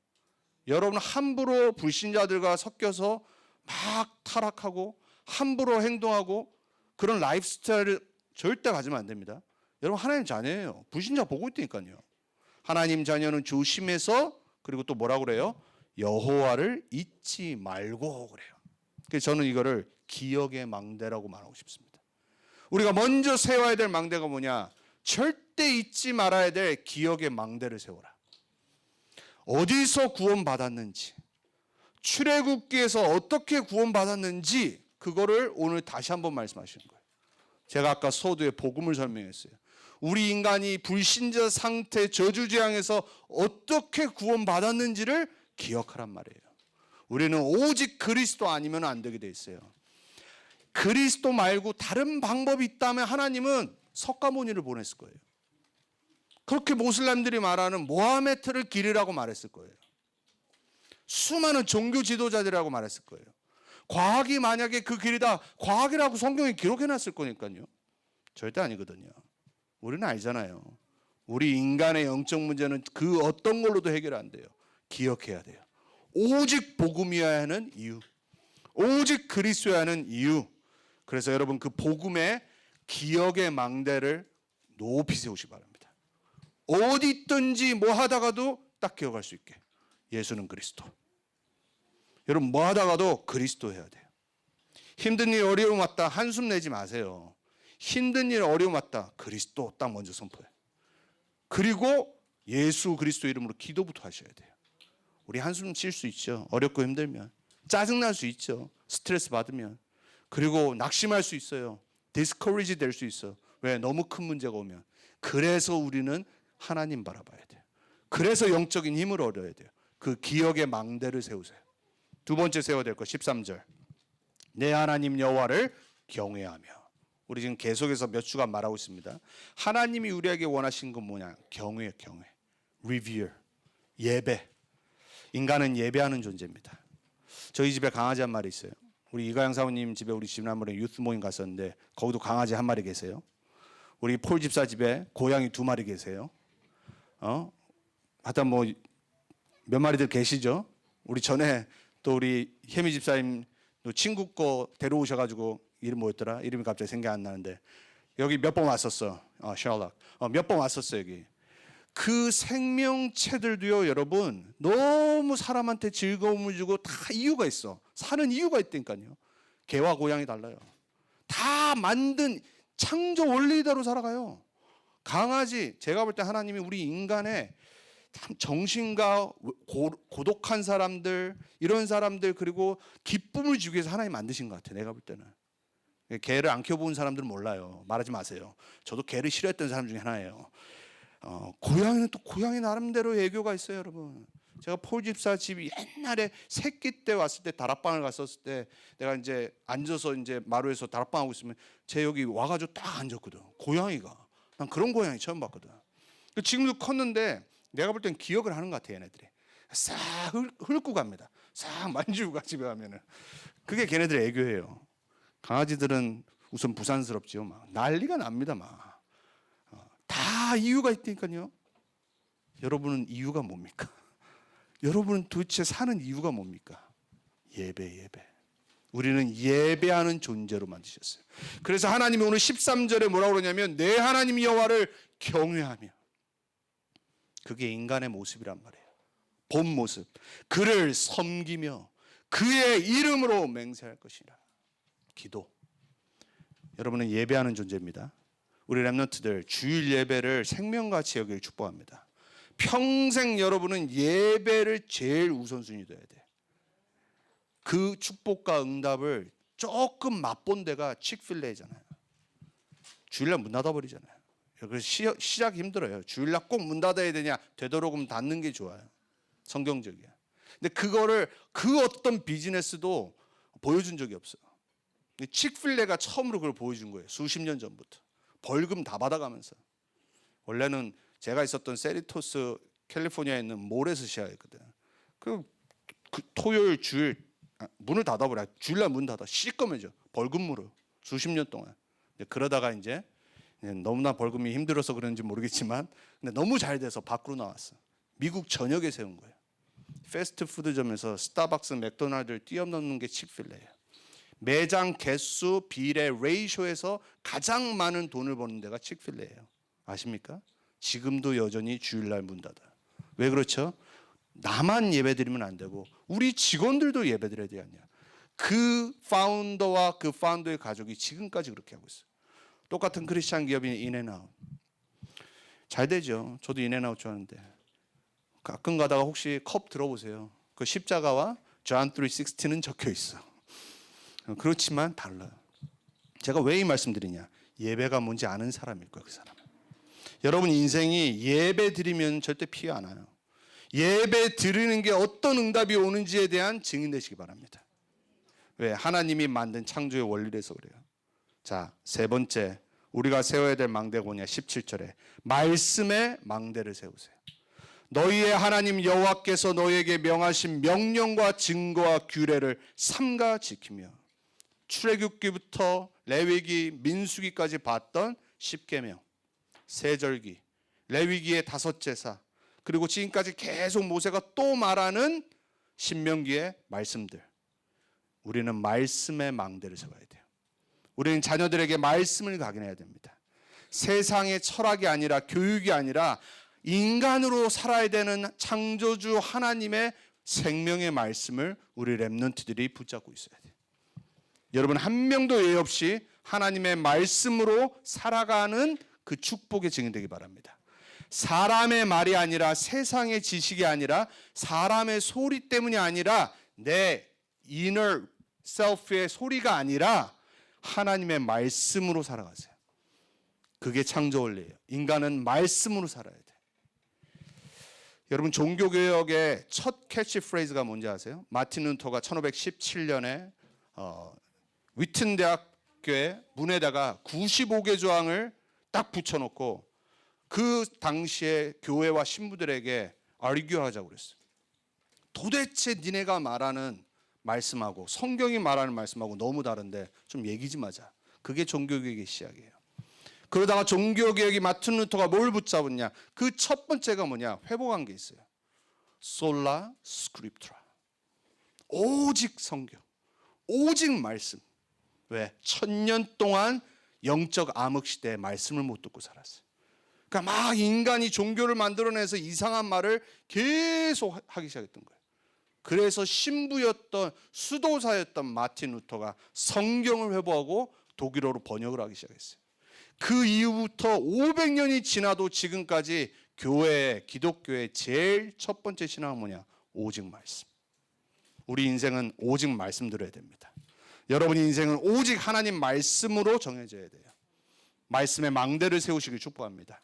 B: 여러분 함부로 불신자들과 섞여서 막 타락하고 함부로 행동하고 그런 라이프 스타일을 절대 가지면 안 됩니다. 여러분 하나님 자녀예요. 불신자 보고 있다니까요. 하나님 자녀는 조심해서, 그리고 또 뭐라고 그래요? 여호와를 잊지 말고 그래요. 그래서 저는 이거를 기억의 망대라고 말하고 싶습니다. 우리가 먼저 세워야 될 망대가 뭐냐? 절대 잊지 말아야 될 기억의 망대를 세워라. 어디서 구원받았는지, 출애굽기에서 어떻게 구원받았는지 그거를 오늘 다시 한번 말씀하시는 거예요. 제가 아까 서두에 복음을 설명했어요. 우리 인간이 불신자 상태 저주재앙에서 어떻게 구원받았는지를 기억하란 말이에요. 우리는 오직 그리스도 아니면 안 되게 돼 있어요. 그리스도 말고 다른 방법이 있다면 하나님은 석가모니를 보냈을 거예요. 그렇게 모슬람들이 말하는 모하메트를 길이라고 말했을 거예요. 수많은 종교 지도자들이라고 말했을 거예요. 과학이 만약에 그 길이다, 과학이라고 성경에 기록해놨을 거니까요. 절대 아니거든요. 우리는 알잖아요. 우리 인간의 영적 문제는 그 어떤 걸로도 해결 안 돼요. 기억해야 돼요. 오직 복음이어야 하는 이유, 오직 그리스도여야 하는 이유. 그래서 여러분 그 복음의 기억의 망대를 높이 세우시기 바랍니다. 어디 있든지 뭐 하다가도 딱 기억할 수 있게. 예수는 그리스도. 여러분 뭐 하다가도 그리스도 해야 돼요. 힘든 일 어려움 왔다 한숨 내지 마세요. 힘든 일 어려움 왔다 그리스도 딱 먼저 선포해요. 그리고 예수 그리스도 이름으로 기도부터 하셔야 돼요. 우리 한숨 쉴 수 있죠. 어렵고 힘들면. 짜증날 수 있죠. 스트레스 받으면. 그리고 낙심할 수 있어요. 디스커리지 될 수 있어. 왜? 너무 큰 문제가 오면. 그래서 우리는 하나님 바라봐야 돼요. 그래서 영적인 힘을 얻어야 돼요. 그 기억의 망대를 세우세요. 두 번째 세워야 될 것 13절. 내 하나님 여호와를 경외하며. 우리 지금 계속해서 몇 주간 말하고 있습니다. 하나님이 우리에게 원하신 건 뭐냐? 경외, 경외. revere. 예배. 인간은 예배하는 존재입니다. 저희 집에 강아지 한 마리 있어요. 우리 이가영 사모님 집에 우리 지난번에 유스 모임 갔었는데 거기도 강아지 한 마리 계세요. 우리 폴 집사 집에 고양이 2마리 계세요. 하여튼 뭐 몇 마리들 계시죠. 우리 전에 또 우리 혜미 집사님 또 친구 거 데려오셔가지고 이름 뭐였더라? 이름이 갑자기 생각 안 나는데 여기 몇 번 왔었어. 셜록. 몇 번 왔었어 여기. 그 생명체들도요, 여러분 너무 사람한테 즐거움을 주고 다 이유가 있어. 사는 이유가 있다니까요. 개와 고양이 달라요. 다 만든 창조 원리대로 살아가요. 강아지, 제가 볼 때 하나님이 우리 인간의 참 정신과 고독한 사람들, 이런 사람들, 그리고 기쁨을 주기 위해서 하나님 만드신 것 같아요. 내가 볼 때는. 개를 안 키워본 사람들은 몰라요. 말하지 마세요. 저도 개를 싫어했던 사람 중에 하나예요. 고양이는 또 고양이 나름대로 애교가 있어요, 여러분. 제가 폴 집사 집이 옛날에 새끼 때 왔을 때 다락방을 갔었을 때 내가 이제 앉아서 이제 마루에서 다락방 하고 있으면 제 여기 와가지고 딱 앉았거든. 고양이가. 난 그런 고양이 처음 봤거든. 지금도 컸는데 내가 볼 땐 기억을 하는 것 같아, 얘네들이. 싹 훑고 갑니다. 싹 만지고 가 집에 가면은. 그게 걔네들의 애교예요. 강아지들은 우선 부산스럽지요. 막 난리가 납니다, 막. 다 이유가 있다니까요. 여러분은 이유가 뭡니까? 여러분은 도대체 사는 이유가 뭡니까? 예배. 우리는 예배하는 존재로 만드셨어요. 그래서 하나님이 오늘 13절에 뭐라고 그러냐면 내 하나님 여호와를 경외하며, 그게 인간의 모습이란 말이에요. 본 모습. 그를 섬기며 그의 이름으로 맹세할 것이라. 기도. 여러분은 예배하는 존재입니다. 우리 렘넌트들 주일 예배를 생명같이 여기를 축복합니다. 평생 여러분은 예배를 제일 우선순위 둬야 돼. 그 축복과 응답을 조금 맛본 데가 칙필레이잖아요. 주일날 문 닫아버리잖아요. 그래서 시작이 힘들어요. 주일날 꼭 문 닫아야 되냐? 되도록이면 닫는 게 좋아요. 성경적이야. 근데 그거를 그 어떤 비즈니스도 보여준 적이 없어요. 칙필레가 처음으로 그걸 보여준 거예요. 수십 년 전부터. 벌금 다 받아가면서. 원래는 제가 있었던 세리토스 캘리포니아에 있는 몰에서 시작했거든. 그 토요일 주일 문을 닫아버려. 주일날 문 닫아. 시꺼매져. 벌금으로 수십 년 동안. 그러다가 이제 너무나 벌금이 힘들어서 그런지 모르겠지만 근데 너무 잘 돼서 밖으로 나왔어. 미국 전역에 세운 거예요. 패스트푸드점에서 스타벅스, 맥도날드를 뛰어넘는 게 칙필레예요. 매장 개수, 비례, 레이쇼에서 가장 많은 돈을 버는 데가 칙필레예요. 아십니까? 지금도 여전히 주일날 문 닫아. 왜 그렇죠? 나만 예배드리면 안 되고 우리 직원들도 예배드려야 되지 않냐. 그 파운더와 그 파운더의 가족이 지금까지 그렇게 하고 있어요. 똑같은 크리스찬 기업인 인앤아웃. 잘 되죠. 저도 인앤아웃 좋아하는데 가끔 가다가 혹시 컵 들어보세요. 그 십자가와 John 3:16는 적혀 있어. 그렇지만 달라요. 제가 왜 이 말씀드리냐? 예배가 뭔지 아는 사람일 거예요, 그 사람. 여러분 인생이 예배 드리면 절대 피해 안 와요. 예배 드리는 게 어떤 응답이 오는지에 대한 증인 되시기 바랍니다. 왜? 하나님이 만든 창조의 원리라서 그래요. 자, 세 번째 우리가 세워야 될 망대가 뭐냐? 17절에 말씀의 망대를 세우세요. 너희의 하나님 여호와께서 너희에게 명하신 명령과 증거와 규례를 삼가 지키며 출애굽기부터 레위기, 민수기까지 봤던 십계명, 세절기, 레위기의 다섯 제사, 그리고 지금까지 계속 모세가 또 말하는 신명기의 말씀들. 우리는 말씀의 망대를 세워야 돼요. 우리는 자녀들에게 말씀을 각인해야 됩니다. 세상의 철학이 아니라 교육이 아니라 인간으로 살아야 되는 창조주 하나님의 생명의 말씀을 우리 렘넌트들이 붙잡고 있어야 돼요. 여러분 한 명도 예외 없이 하나님의 말씀으로 살아가는 그 축복의 증인 되기 바랍니다. 사람의 말이 아니라 세상의 지식이 아니라 사람의 소리 때문이 아니라 내 inner self의 소리가 아니라 하나님의 말씀으로 살아가세요. 그게 창조 원리예요. 인간은 말씀으로 살아야 돼. 여러분 종교개혁의 첫 캐치프레이즈가 뭔지 아세요? 마틴 루터가 1517년에 위튼 대학교의 문에다가 95개 조항을 딱 붙여놓고 그 당시에 교회와 신부들에게 argue 하자고 그랬어요. 도대체 니네가 말하는 말씀하고 성경이 말하는 말씀하고 너무 다른데 좀 얘기 좀 하자. 그게 종교개혁의 시작이에요. 그러다가 종교개혁이 마틴 루터가 뭘 붙잡았냐? 그 첫 번째가 뭐냐? 회복한 게 있어요. 솔라 스크립트라. 오직 성경, 오직 말씀. 왜? 1000년 동안 영적 암흑 시대에 말씀을 못 듣고 살았어요. 그러니까 막 인간이 종교를 만들어내서 이상한 말을 계속 하기 시작했던 거예요. 그래서 신부였던 수도사였던 마틴 루터가 성경을 회복하고 독일어로 번역을 하기 시작했어요. 그 이후부터 500년이 지나도 지금까지 교회, 기독교의 제일 첫 번째 신앙은 뭐냐? 오직 말씀. 우리 인생은 오직 말씀 들어야 됩니다. 여러분의 인생은 오직 하나님 말씀으로 정해져야 돼요. 말씀의 망대를 세우시길 축복합니다.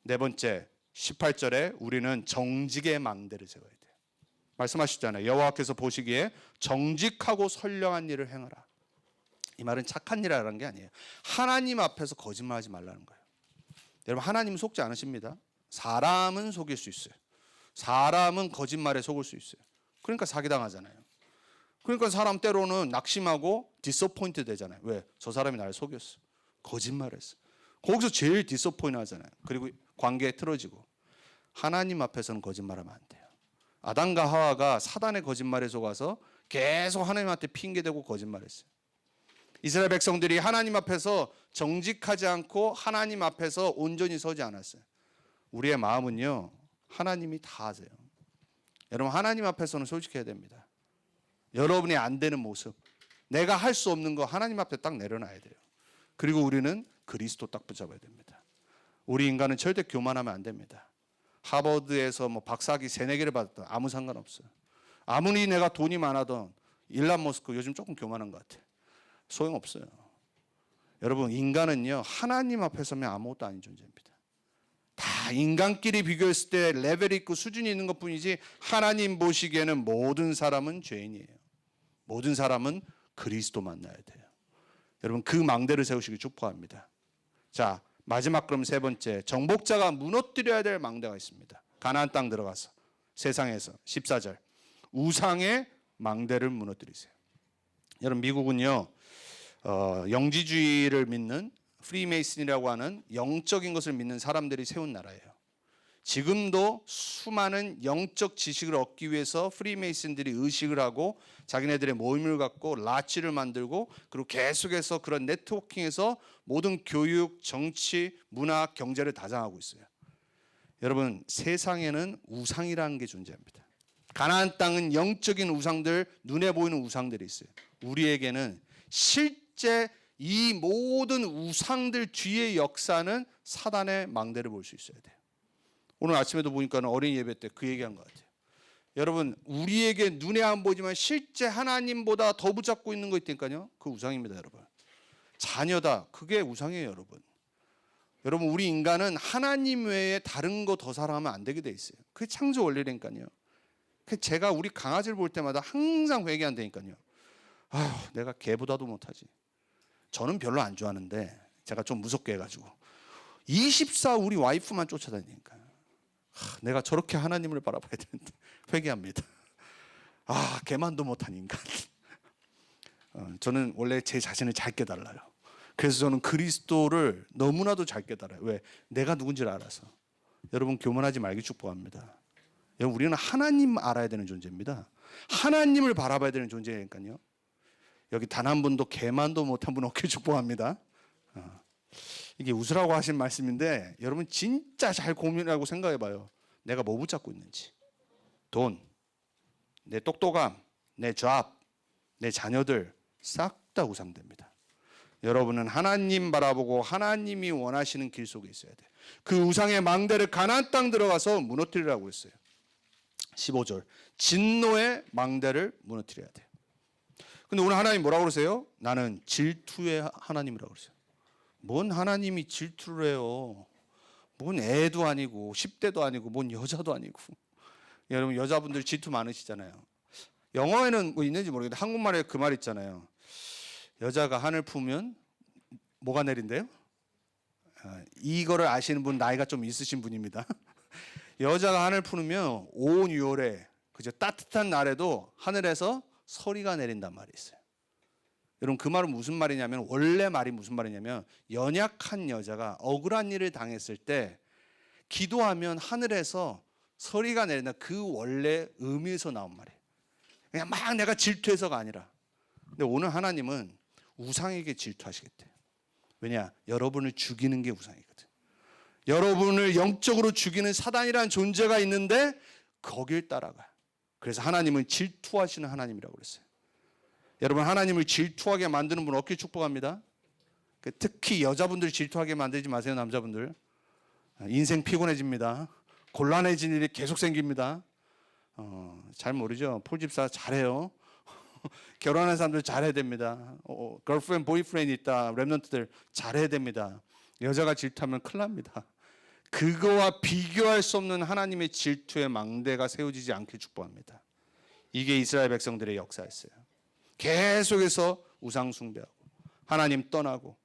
B: 네 번째, 18절에 우리는 정직의 망대를 세워야 돼요. 말씀하셨잖아요. 여호와께서 보시기에 정직하고 선량한 일을 행하라. 이 말은 착한 일이라는 게 아니에요. 하나님 앞에서 거짓말하지 말라는 거예요. 여러분, 하나님은 속지 않으십니다. 사람은 속일 수 있어요. 사람은 거짓말에 속을 수 있어요. 그러니까 사기당하잖아요. 그러니까 사람 때로는 낙심하고 디서포인트 되잖아요. 왜? 저 사람이 나를 속였어. 거짓말했어. 거기서 제일 디서포인트 하잖아요. 그리고 관계에 틀어지고. 하나님 앞에서는 거짓말하면 안 돼요. 아담과 하와가 사단의 거짓말에 속아서 계속 하나님한테 핑계대고 거짓말했어요. 이스라엘 백성들이 하나님 앞에서 정직하지 않고 하나님 앞에서 온전히 서지 않았어요. 우리의 마음은요, 하나님이 다 아세요. 여러분, 하나님 앞에서는 솔직해야 됩니다. 여러분이 안 되는 모습, 내가 할 수 없는 거 하나님 앞에 딱 내려놔야 돼요. 그리고 우리는 그리스도 딱 붙잡아야 됩니다. 우리 인간은 절대 교만하면 안 됩니다. 하버드에서 뭐 박사학위 3-4개를 받았던 아무 상관없어요. 아무리 내가 돈이 많아도 일란 머스크 요즘 조금 교만한 것 같아요. 소용없어요. 여러분, 인간은요, 하나님 앞에 서면 아무것도 아닌 존재입니다. 다 인간끼리 비교했을 때 레벨이 있고 수준이 있는 것뿐이지 하나님 보시기에는 모든 사람은 죄인이에요. 모든 사람은 그리스도 만나야 돼요. 여러분, 그 망대를 세우시길 축복합니다. 자, 마지막 그럼 세 번째, 정복자가 무너뜨려야 될 망대가 있습니다. 가나안 땅 들어가서 세상에서 14절 우상의 망대를 무너뜨리세요. 여러분, 미국은요, 영지주의를 믿는 프리메이슨이라고 하는 영적인 것을 믿는 사람들이 세운 나라예요. 지금도 수많은 영적 지식을 얻기 위해서 프리메이슨들이 의식을 하고 자기네들의 모임을 갖고 라치를 만들고 그리고 계속해서 그런 네트워킹에서 모든 교육, 정치, 문화, 경제를 다장하고 있어요. 여러분, 세상에는 우상이라는 게 존재합니다. 가나안 땅은 영적인 우상들, 눈에 보이는 우상들이 있어요. 우리에게는 실제 이 모든 우상들 뒤의 역사는 사단의 망대를 볼 수 있어야 돼요. 오늘 아침에도 보니까 어린이 예배 때 그 얘기한 것 같아요. 여러분, 우리에게 눈에 안 보이지만 실제 하나님보다 더 붙잡고 있는 거 있다니까요. 그 우상입니다, 여러분. 자녀다, 그게 우상이에요, 여러분. 여러분, 우리 인간은 하나님 외에 다른 거 더 사랑하면 안 되게 돼 있어요. 그게 창조 원리라니까요. 제가 우리 강아지를 볼 때마다 항상 회개한다니까요. 아휴, 내가 개보다도 못하지. 저는 별로 안 좋아하는데 제가 좀 무섭게 해가지고 24 우리 와이프만 쫓아다니니까 내가 저렇게 하나님을 바라봐야 되는데 회개합니다. 아, 개만도 못한 인간. 저는 원래 제 자신을 잘 깨달아요. 그래서 저는 그리스도를 너무나도 잘 깨달아요. 왜? 내가 누군지를 알아서. 여러분, 교만하지 말기 축복합니다. 여러분, 우리는 하나님 알아야 되는 존재입니다. 하나님을 바라봐야 되는 존재니까요. 여기 단 한 분도 개만도 못한 분 없길 축복합니다. 이게 웃으라고 하신 말씀인데 여러분, 진짜 잘 고민하고 생각해봐요. 내가 뭐 붙잡고 있는지. 돈, 내 똑똑함, 내 잡, 내 자녀들 싹 다 우상됩니다. 여러분은 하나님 바라보고 하나님이 원하시는 길 속에 있어야 돼요. 그 우상의 망대를 가나안 땅 들어가서 무너뜨리라고 했어요. 15절 진노의 망대를 무너뜨려야 돼요. 근데 오늘 하나님 뭐라고 그러세요? 나는 질투의 하나님이라고 그러세요. 뭔 하나님이 질투를 해요? 뭔 애도 아니고 10대도 아니고 뭔 여자도 아니고. 여러분, 여자분들 질투 많으시잖아요. 영어에는 뭐 있는지 모르겠는데 한국말에 그 말 있잖아요. 여자가 한을 품으면 뭐가 내린대요? 이거를 아시는 분 나이가 좀 있으신 분입니다. 여자가 한을 품으면 온 6월에 그저 따뜻한 날에도 하늘에서 서리가 내린단 말이 있어요. 여러분 그 말은 무슨 말이냐면 원래 말이 무슨 말이냐면 연약한 여자가 억울한 일을 당했을 때 기도하면 하늘에서 서리가 내린다. 그 원래 의미에서 나온 말이에요. 그냥 막 내가 질투해서가 아니라. 근데 오늘 하나님은 우상에게 질투하시겠대요. 왜냐? 여러분을 죽이는 게 우상이거든. 여러분을 영적으로 죽이는 사단이라는 존재가 있는데 거길 따라가. 그래서 하나님은 질투하시는 하나님이라고 그랬어요. 여러분 하나님을 질투하게 만드는 분 어떻게 축복합니다. 특히 여자분들 질투하게 만들지 마세요. 남자분들 인생 피곤해집니다. 곤란해진 일이 계속 생깁니다. 잘 모르죠. 폴 집사 잘해요. 결혼한 사람들 잘해야 됩니다. 걸프렌드, 보이프렌드 있다. 랩런트들 잘해야 됩니다. 여자가 질투하면 큰일 납니다. 그거와 비교할 수 없는 하나님의 질투의 망대가 세워지지 않게 축복합니다. 이게 이스라엘 백성들의 역사였어요. 계속해서 우상 숭배하고 하나님 떠나고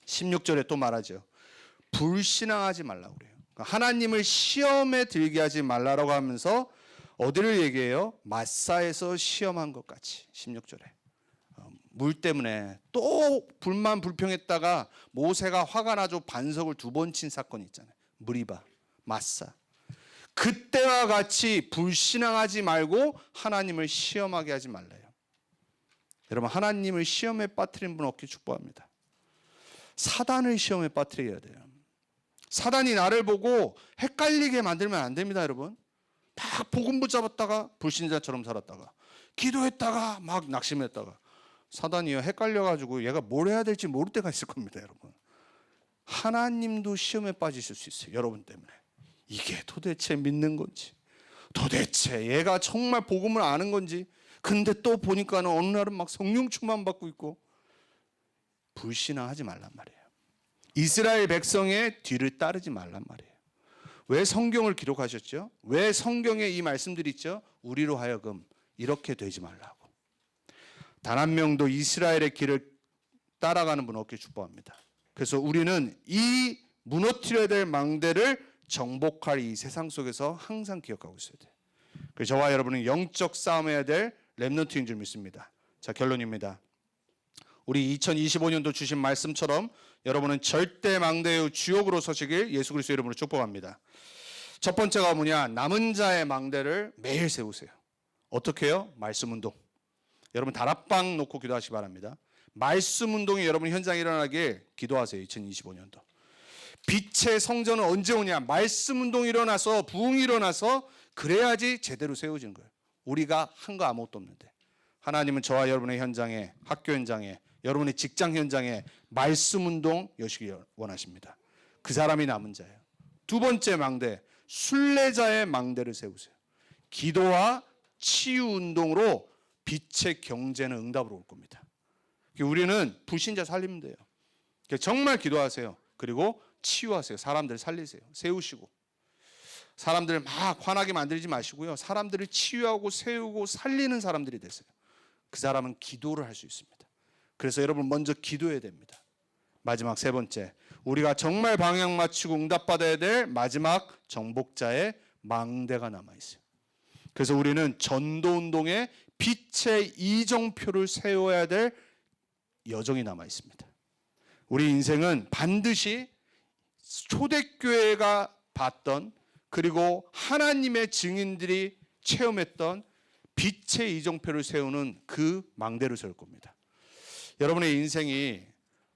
B: 16절에 또 말하죠. 불신앙하지 말라고 그래요. 하나님을 시험에 들게 하지 말라라고 하면서 어디를 얘기해요? 마사에서 시험한 것 같이 16절에 물 때문에 또 불만 불평했다가 모세가 화가 나서 반석을 2번 친 사건이 있잖아요. 무리바, 마사. 그때와 같이 불신앙하지 말고 하나님을 시험하게 하지 말래요. 여러분 하나님을 시험에 빠뜨리는 분 없게 축복합니다. 사단을 시험에 빠뜨려야 돼요. 사단이 나를 보고 헷갈리게 만들면 안 됩니다, 여러분. 막 복음 붙잡았다가 불신자처럼 살았다가 기도했다가 막 낙심했다가 사단이요 헷갈려가지고 얘가 뭘 해야 될지 모를 때가 있을 겁니다, 여러분. 하나님도 시험에 빠지실 수 있어요, 여러분 때문에. 이게 도대체 믿는 건지, 도대체 얘가 정말 복음을 아는 건지. 근데 또 보니까는 어느 날은 막 성령 충만 받고 있고. 불신앙하지 말란 말이에요. 이스라엘 백성의 뒤를 따르지 말란 말이에요. 왜 성경을 기록하셨죠? 왜 성경에 이 말씀들이 있죠? 우리로 하여금 이렇게 되지 말라고. 단 한 명도 이스라엘의 길을 따라가는 분 없게 축복합니다. 그래서 우리는 이 무너뜨려야 될 망대를 정복할 이 세상 속에서 항상 기억하고 있어야 돼요. 그래서 저와 여러분은 영적 싸움해야 될 렘넌트인 줄 믿습니다. 자, 결론입니다. 우리 2025년도 주신 말씀처럼 여러분은 절대 망대의 주역으로 서시길 예수 그리스도의 이름으로 축복합니다. 첫 번째가 뭐냐? 남은 자의 망대를 매일 세우세요. 어떻게 해요? 말씀 운동. 여러분 다락방 놓고 기도하시기 바랍니다. 말씀 운동이 여러분 현장에 일어나길 기도하세요. 2025년도. 빛의 성전은 언제 오냐? 말씀 운동이 일어나서 부흥이 일어나서 그래야지 제대로 세워지는 거예요. 우리가 한 거 아무것도 없는데. 하나님은 저와 여러분의 현장에, 학교 현장에, 여러분의 직장 현장에 말씀 운동 여시기 원하십니다. 그 사람이 남은 자예요. 두 번째 망대, 순례자의 망대를 세우세요. 기도와 치유 운동으로 빛의 경제는 응답으로 올 겁니다. 우리는 불신자 살리면 돼요. 정말 기도하세요. 그리고 치유하세요. 사람들 살리세요. 세우시고. 사람들을 막 화나게 만들지 마시고요. 사람들을 치유하고 세우고 살리는 사람들이 되세요. 그 사람은 기도를 할 수 있습니다. 그래서 여러분 먼저 기도해야 됩니다. 마지막 세 번째, 우리가 정말 방향 맞추고 응답받아야 될 마지막 정복자의 망대가 남아있어요. 그래서 우리는 전도운동에 빛의 이정표를 세워야 될 여정이 남아있습니다. 우리 인생은 반드시 초대교회가 봤던 그리고 하나님의 증인들이 체험했던 빛의 이정표를 세우는 그 망대를 세울 겁니다. 여러분의 인생이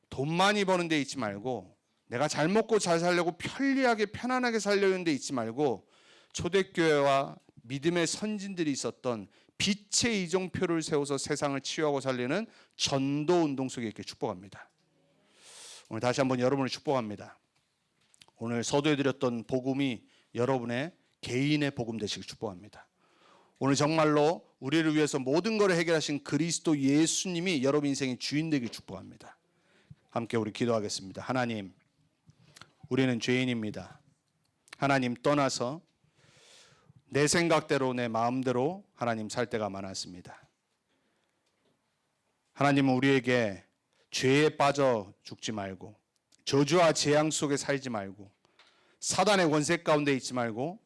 B: 돈 많이 버는 데 있지 말고 내가 잘 먹고 잘 살려고 편리하게 편안하게 살려는 데 있지 말고 초대교회와 믿음의 선진들이 있었던 빛의 이정표를 세워서 세상을 치유하고 살리는 전도운동 속에 있게 축복합니다. 오늘 다시 한번 여러분을 축복합니다. 오늘 서두에드렸던 복음이 여러분의 개인의 복음 되시길 축복합니다. 오늘 정말로 우리를 위해서 모든 것을 해결하신 그리스도 예수님이 여러분 인생의 주인 되길 축복합니다. 함께 우리 기도하겠습니다. 하나님, 우리는 죄인입니다. 하나님 떠나서 내 생각대로 내 마음대로 하나님 살 때가 많았습니다. 하나님은 우리에게 죄에 빠져 죽지 말고 저주와 재앙 속에 살지 말고 사단의 권세 가운데 있지 말고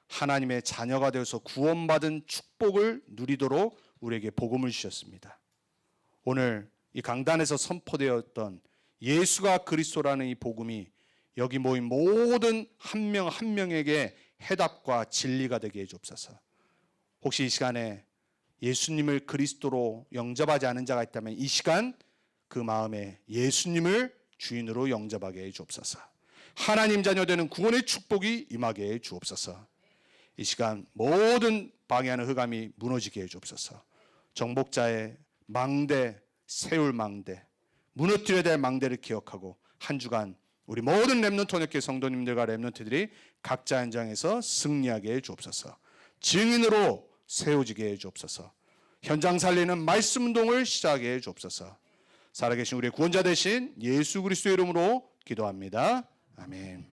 B: 하나님의 자녀가 되어서 구원받은 축복을 누리도록 우리에게 복음을 주셨습니다. 오늘 이 강단에서 선포되었던 예수가 그리스도라는 이 복음이 여기 모인 모든 한 명 한 명에게 해답과 진리가 되게 해주옵소서. 혹시 이 시간에 예수님을 그리스도로 영접하지 않은 자가 있다면 이 시간 그 마음에 예수님을 주인으로 영접하게 해주옵소서. 하나님 자녀 되는 구원의 축복이 임하게 해주옵소서. 이 시간 모든 방해하는 흑암이 무너지게 해주옵소서. 정복자의 망대, 세울 망대, 무너뜨려야 될 망대를 기억하고 한 주간 우리 모든 렘넌트 헌역회 성도님들과 렘넌트들이 각자 현장에서 승리하게 해주옵소서. 증인으로 세워지게 해주옵소서. 현장 살리는 말씀 운동을 시작하게 해주옵소서. 살아계신 우리의 구원자 되신 예수 그리스도의 이름으로 기도합니다. 아멘.